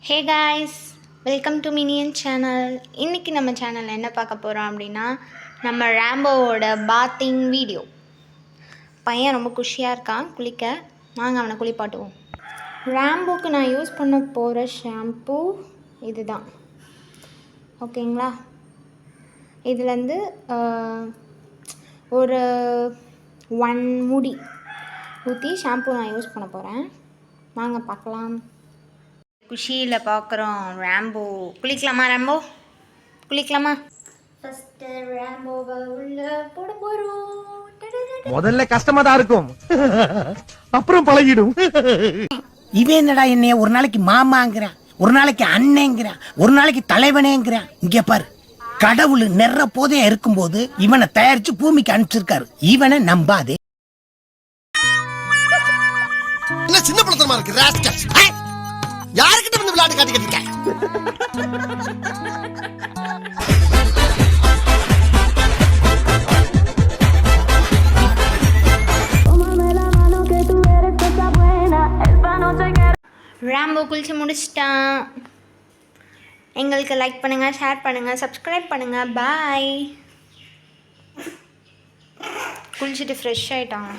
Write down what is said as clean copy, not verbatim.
Hey guys, welcome to minion channel. இன்றைக்கி நம்ம சேனலில் என்ன பார்க்க போகிறோம் அப்படின்னா, நம்ம ரேம்போவோட பாத்திங் வீடியோ. பையன் ரொம்ப குஷியாக இருக்கான் குளிக்க. வாங்க அவனை குளிப்பாட்டுவோம். ரேம்போக்கு நான் யூஸ் பண்ண போகிற ஷாம்பூ இது தான், ஓகேங்களா? இதுலேருந்து ஒரு 1 மூடி ஊற்றி ஷாம்பூ நான் யூஸ் பண்ண போகிறேன். வாங்க பார்க்கலாம். குஷியில் பார்க்குறோம் ரேம்போ. குளிக்கலாமா ரேம்போ? குளிக்கலாமா? ஃபஸ்ட்டு ரேம்போவை உள்ள போட போகிறோம். முதல்ல கஷ்டமா தான் இருக்கும், அப்புறம் பழகிடும். இவன் என்னடா என்னைய ஒரு நாளைக்கு மாமாங்கிறான், ஒரு நாளைக்கு அண்ணேங்கிறான், ஒரு நாளைக்கு தலைவனேங்கிறான். இங்க பாரு, கடவுள் நெற போதே இருக்கும்போது இவனை தயாரிச்சு பூமிக்கு அனுப்பிச்சிருக்காரு. இவனை நம்பாதே. சின்ன பழத்தனமா இருக்கு. யாருக்கிட்ட வந்து விளையாட்டு காட்டிக்கிட்டு இருக்க? ரேம்போ குளிச்சு முடிச்சிட்டான். எங்களுக்கு லைக் பண்ணுங்கள், ஷேர் பண்ணுங்கள், சப்ஸ்கிரைப் பண்ணுங்கள். பாய். குளிச்சுட்டு ஃப்ரெஷ் ஆகிட்டாங்க.